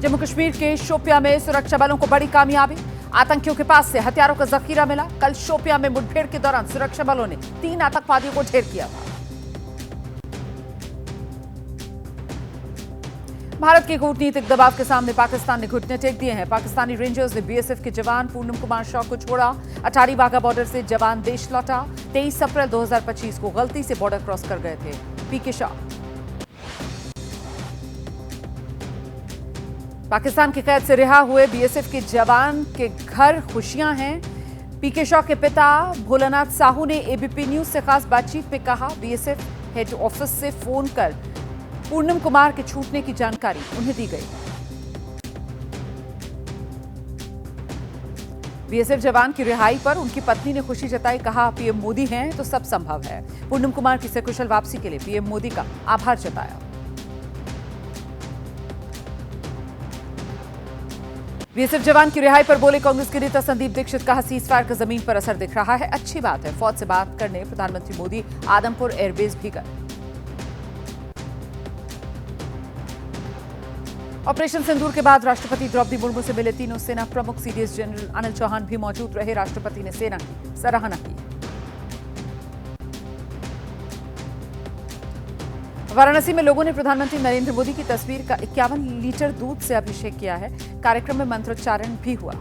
जम्मू कश्मीर के शोपियां में सुरक्षा बलों को बड़ी कामयाबी। आतंकियों के पास से हथियारों का जखीरा मिला। कल शोपियां में मुठभेड़ के दौरान सुरक्षा बलों ने 3 आतंकवादियों को ढेर किया था। भारत के कूटनीतिक दबाव के सामने पाकिस्तान ने घुटने टेक दिए हैं। पाकिस्तानी रेंजर्स ने बीएसएफ के जवान पूनम कुमार शॉ को छोड़ा। अटारी वाघा बॉर्डर से जवान देश लौटा। 23 अप्रैल 2025 को गलती से बॉर्डर क्रॉस कर गए थे पीके शॉ। पाकिस्तान की कैद से रिहा हुए बीएसएफ के जवान के घर खुशियां हैं। पीके शॉ के पिता भोलानाथ साहू ने एबीपी न्यूज से खास बातचीत में कहा, बीएसएफ हेड ऑफिस से फोन कर पूनम कुमार के छूटने की जानकारी उन्हें दी गई। बीएसएफ जवान की रिहाई पर उनकी पत्नी ने खुशी जताई। कहा, पीएम मोदी हैं तो सब संभव है। पूनम कुमार की सकुशल वापसी के लिए पीएम मोदी का आभार जताया। बीएसएफ जवान की रिहाई पर बोले कांग्रेस के नेता संदीप दीक्षित। कहा, सीजफायर का जमीन पर असर दिख रहा है, अच्छी बात है। फौज से बात करने प्रधानमंत्री मोदी आदमपुर एयरबेस भी गए। ऑपरेशन सिंदूर के बाद राष्ट्रपति द्रौपदी मुर्मू से मिले तीनों सेना प्रमुख। सीडीएस जनरल अनिल चौहान भी मौजूद रहे। राष्ट्रपति ने सेना की सराहना की। वाराणसी में लोगों ने प्रधानमंत्री नरेंद्र मोदी की तस्वीर का 51 लीटर दूध से अभिषेक किया है। कार्यक्रम में मंत्रोच्चारण भी हुआ।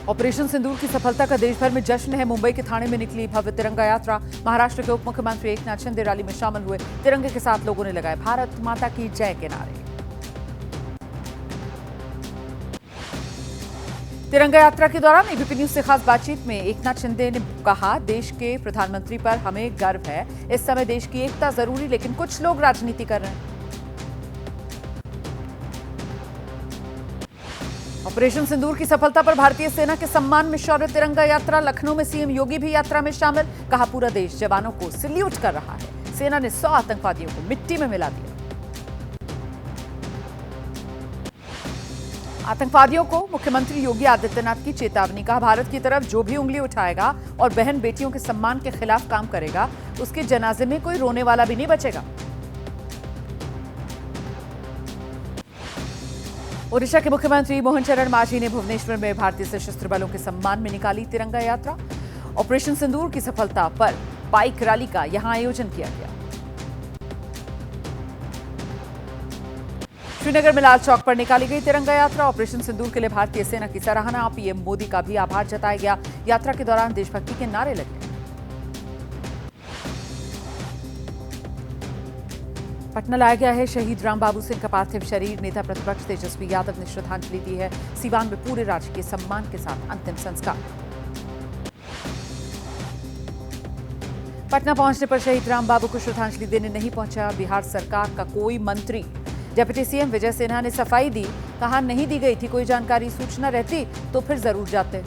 ऑपरेशन सिंदूर की सफलता का देश भर में जश्न है। मुंबई के थाने में निकली भव्य तिरंगा यात्रा। महाराष्ट्र के उप मुख्यमंत्री एकनाथ शिंदे रैली में शामिल हुए। तिरंगे के साथ लोगों ने लगाए भारत माता की जय के नारे। तिरंगा यात्रा के दौरान एबीपी न्यूज से खास बातचीत में एकनाथ शिंदे ने कहा, देश के प्रधानमंत्री पर हमें गर्व है। इस समय देश की एकता जरूरी, लेकिन कुछ लोग राजनीति कर रहे हैं। ऑपरेशन सिंदूर की सफलता पर भारतीय सेना के सम्मान में शौर्य तिरंगा यात्रा। लखनऊ में सीएम योगी भी यात्रा में शामिल। कहा, पूरा देश जवानों को सैल्यूट कर रहा है। सेना ने 100 आतंकवादियों को मिट्टी में मिला दिया। आतंकवादियों को मुख्यमंत्री योगी आदित्यनाथ की चेतावनी। कहा, भारत की तरफ जो भी उंगली उठाएगा और बहन बेटियों के सम्मान के खिलाफ काम करेगा, उसके जनाजे में कोई रोने वाला भी नहीं बचेगा। ओडिशा के मुख्यमंत्री मोहन चरण मांझी ने भुवनेश्वर में भारतीय सशस्त्र बलों के सम्मान में निकाली तिरंगा यात्रा। ऑपरेशन सिंदूर की सफलता पर बाइक रैली का यहां आयोजन किया गया। श्रीनगर में लाल चौक पर निकाली गई तिरंगा यात्रा। ऑपरेशन सिंदूर के लिए भारतीय सेना की सराहना। पीएम मोदी का भी आभार जताया गया। यात्रा के दौरान देशभक्ति के नारे लगे। पटना लाया गया है शहीद रामबाबू सिंह का पार्थिव शरीर। नेता प्रतिपक्ष तेजस्वी यादव ने श्रद्धांजलि दी है। सीवान में पूरे राजकीय सम्मान के साथ अंतिम संस्कार। पटना पहुंचने पर शहीद रामबाबू को श्रद्धांजलि देने नहीं पहुंचा बिहार सरकार का कोई मंत्री। डिप्टी सीएम विजय सिन्हा ने सफाई दी। कहा, नहीं दी गई थी कोई जानकारी, सूचना रहती तो फिर जरूर जाते।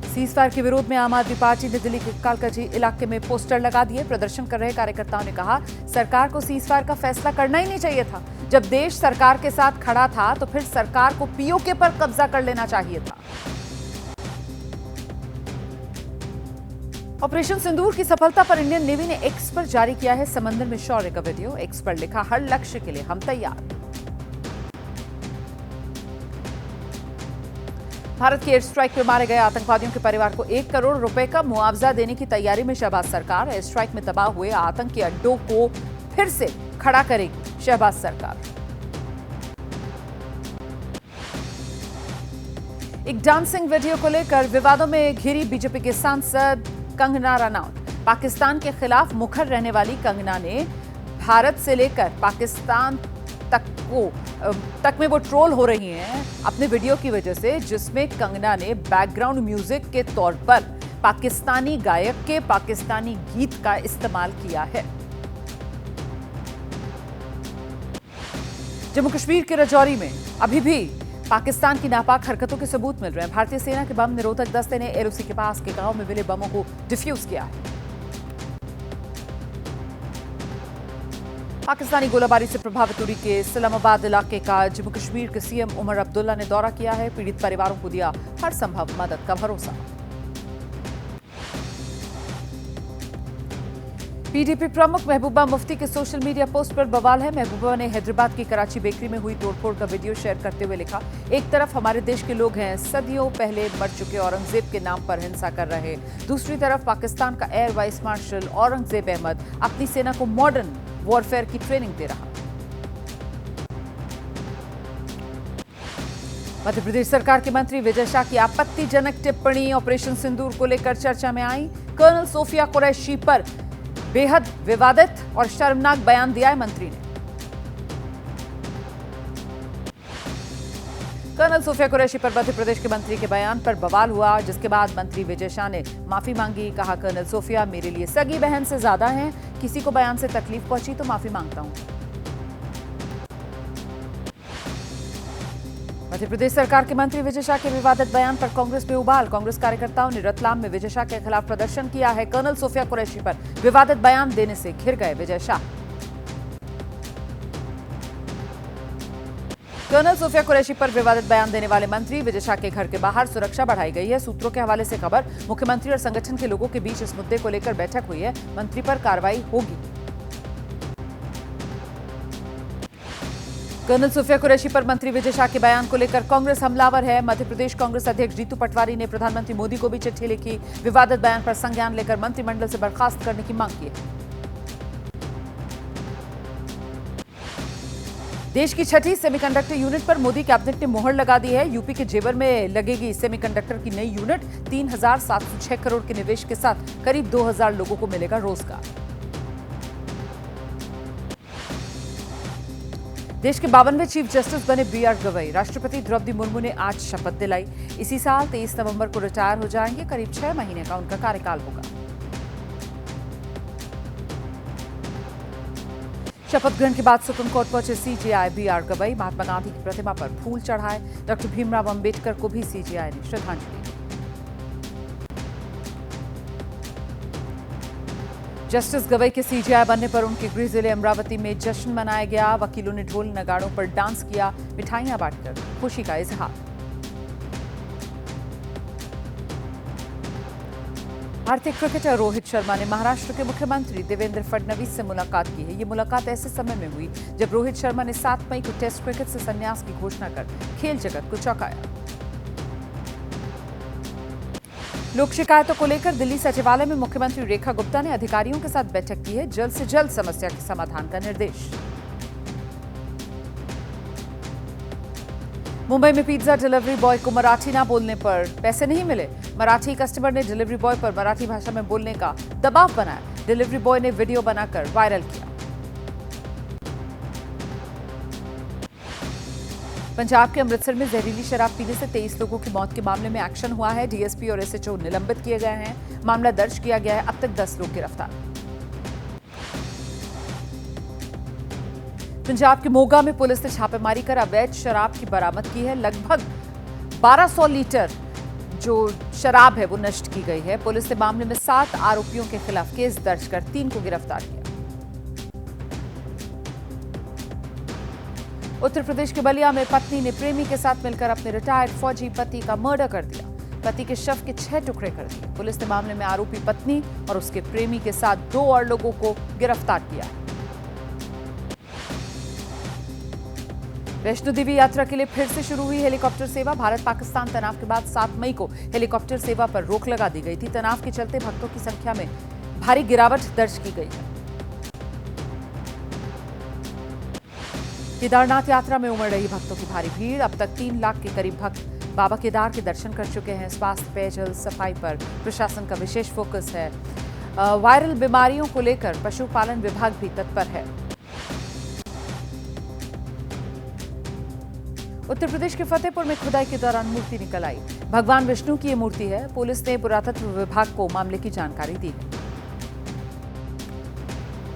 सीजफायर के विरोध में आम आदमी पार्टी ने दिल्ली के कालकाजी इलाके में पोस्टर लगा दिए। प्रदर्शन कर रहे कार्यकर्ताओं ने कहा, सरकार को सीजफायर का फैसला करना ही नहीं चाहिए था। जब देश सरकार के साथ खड़ा था तो फिर सरकार को पीओके पर कब्जा कर लेना चाहिए था। ऑपरेशन सिंदूर की सफलता पर इंडियन नेवी ने एक्स पर जारी किया है समंदर में शौर्य का वीडियो। एक्स पर लिखा, हर लक्ष्य के लिए हम तैयार। भारत की एयर स्ट्राइक में मारे गए आतंकवादियों के परिवार को 1 करोड़ रुपए का मुआवजा देने की तैयारी में शहबाज सरकार। एयर स्ट्राइक में तबाह हुए आतंकी अड्डों को फिर से खड़ा करेगी शहबाज सरकार। एक डांसिंग वीडियो को लेकर विवादों में घिरी बीजेपी के सांसद कंगना रनौत। पाकिस्तान के खिलाफ मुखर रहने वाली कंगना ने भारत से लेकर पाकिस्तान तक में वो ट्रोल हो रही हैं अपने वीडियो की वजह से, जिसमें कंगना ने बैकग्राउंड म्यूजिक के तौर पर पाकिस्तानी गायक के पाकिस्तानी गीत का इस्तेमाल किया है। जम्मू कश्मीर के राजौरी में अभी भी पाकिस्तान की नापाक हरकतों के सबूत मिल रहे हैं। भारतीय सेना के बम निरोधक दस्ते ने एलओसी के पास के गांव में मिले बमों को डिफ्यूज किया है। पाकिस्तानी गोलाबारी से प्रभावित उरी के इस्लामाबाद इलाके का जम्मू कश्मीर के सीएम उमर अब्दुल्ला ने दौरा किया है। पीड़ित परिवारों को दिया हर संभव मदद का भरोसा। पीडीपी प्रमुख महबूबा मुफ्ती के सोशल मीडिया पोस्ट पर बवाल है। महबूबा ने हैदराबाद की कराची बेकरी में हुई तोड़फोड़ का वीडियो शेयर करते हुए लिखा, एक तरफ हमारे देश के लोग हैं सदियों पहले मर चुके औरंगजेब के नाम पर हिंसा कर रहे, दूसरी तरफ पाकिस्तान का air vice marshal Aurangzeb Ahmed अपनी सेना को मॉडर्न वॉरफेयर की ट्रेनिंग दे रहा। मध्य प्रदेश सरकार के मंत्री विजय शाह की आपत्तिजनक टिप्पणी ऑपरेशन सिंदूर को लेकर चर्चा में आई। कर्नल सोफिया कुरैशी पर बेहद विवादित और शर्मनाक बयान दिया है मंत्री ने। कर्नल सोफिया कुरैशी पर मध्य प्रदेश के मंत्री के बयान पर बवाल हुआ, जिसके बाद मंत्री विजय शाह ने माफी मांगी। कहा, कर्नल सोफिया मेरे लिए सगी बहन से ज्यादा हैं, किसी को बयान से तकलीफ पहुंची तो माफी मांगता हूं। मध्य प्रदेश सरकार के मंत्री विजय शाह के विवादित बयान पर कांग्रेस में उबाल। कांग्रेस कार्यकर्ताओं ने रतलाम में विजय शाह के खिलाफ प्रदर्शन किया है। कर्नल सोफिया कुरैशी पर विवादित बयान देने से घिर गए विजय शाह। कर्नल सोफिया कुरैशी पर विवादित बयान देने वाले मंत्री विजय शाह के घर के बाहर सुरक्षा बढ़ाई गई है। सूत्रों के हवाले से खबर, मुख्यमंत्री और संगठन के लोगों के बीच इस मुद्दे को लेकर बैठक हुई है। मंत्री पर कार्रवाई होगी। कर्नल सोफिया कुरैशी पर मंत्री विजय शाह के बयान को लेकर कांग्रेस हमलावर है। मध्य प्रदेश कांग्रेस अध्यक्ष जीतू पटवारी ने प्रधानमंत्री मोदी को भी चिट्ठी लिखी। विवादित बयान पर संज्ञान लेकर मंत्रिमंडल से बर्खास्त करने की मांग की है। देश की छठी सेमीकंडक्टर यूनिट पर मोदी कैबिनेट ने मोहर लगा दी है। यूपी के जेवर में लगेगी सेमीकंडक्टर की नई यूनिट। 3,706 करोड़ के निवेश के साथ करीब 2,000 लोगों को मिलेगा रोजगार। देश के 52वें चीफ जस्टिस बने बीआर गवई। राष्ट्रपति द्रौपदी मुर्मू ने आज शपथ दिलाई। इसी साल 23 नवंबर को रिटायर हो जाएंगे। करीब 6 महीने का उनका कार्यकाल होगा। शपथ ग्रहण के बाद सुप्रीम कोर्ट पहुंचे सीजेआई बीआर गवई। महात्मा गांधी की प्रतिमा पर फूल चढ़ाए। डॉक्टर भीमराव अंबेडकर को भी सीजेआई ने श्रद्धांजलि दी। जस्टिस गवई के सीजेआई बनने पर उनके गृह जिले अमरावती में जश्न मनाया गया। वकीलों ने ढोल नगाड़ों पर डांस किया, मिठाइयां बांटकर खुशी का इजहार। भारतीय क्रिकेटर रोहित शर्मा ने महाराष्ट्र के मुख्यमंत्री देवेंद्र फडणवीस से मुलाकात की है। ये मुलाकात ऐसे समय में हुई जब रोहित शर्मा ने 7 मई को टेस्ट क्रिकेट से संन्यास की घोषणा कर खेल जगत को चौंकाया। लोक शिकायतों को लेकर दिल्ली सचिवालय में मुख्यमंत्री रेखा गुप्ता ने अधिकारियों के साथ बैठक की है। जल्द से जल्द समस्या के समाधान का निर्देश। मुंबई में पिज्जा डिलीवरी बॉय को मराठी ना बोलने पर पैसे नहीं मिले। मराठी कस्टमर ने डिलीवरी बॉय पर मराठी भाषा में बोलने का दबाव बनाया। डिलीवरी बॉय ने वीडियो बनाकर वायरल किया। पंजाब के अमृतसर में जहरीली शराब पीने से 23 लोगों की मौत के मामले में एक्शन हुआ है। डीएसपी और एसएचओ निलंबित किए गए हैं। मामला दर्ज किया गया है। अब तक 10 लोग गिरफ्तार। पंजाब के मोगा में पुलिस ने छापेमारी कर अवैध शराब की बरामद की है। लगभग 1200 लीटर जो शराब है वो नष्ट की गई है। पुलिस ने मामले में 7 आरोपियों के खिलाफ केस दर्ज कर 3 को गिरफ्तार किया। उत्तर प्रदेश के बलिया में पत्नी ने प्रेमी के साथ मिलकर अपने रिटायर्ड फौजी पति का मर्डर कर दिया। पति के शव के 6 टुकड़े कर दिए। पुलिस ने मामले में आरोपी पत्नी और उसके प्रेमी के साथ 2 और लोगों को गिरफ्तार किया। वैष्णो देवी यात्रा के लिए फिर से शुरू हुई हेलीकॉप्टर सेवा। भारत पाकिस्तान तनाव के बाद 7 मई को हेलीकॉप्टर सेवा पर रोक लगा दी गई थी। तनाव के चलते भक्तों की संख्या में भारी गिरावट दर्ज की गई है। केदारनाथ यात्रा में उमड़ रही भक्तों की भारी भीड़। अब तक 3 लाख के करीब भक्त बाबा केदार के दर्शन कर चुके हैं। स्वास्थ्य, पेयजल, सफाई पर प्रशासन का विशेष फोकस है। वायरल बीमारियों को लेकर पशुपालन विभाग भी तत्पर है। उत्तर प्रदेश के फतेहपुर में खुदाई के दौरान मूर्ति निकल आई। भगवान विष्णु की ये मूर्ति है। पुलिस ने पुरातत्व विभाग को मामले की जानकारी दी है।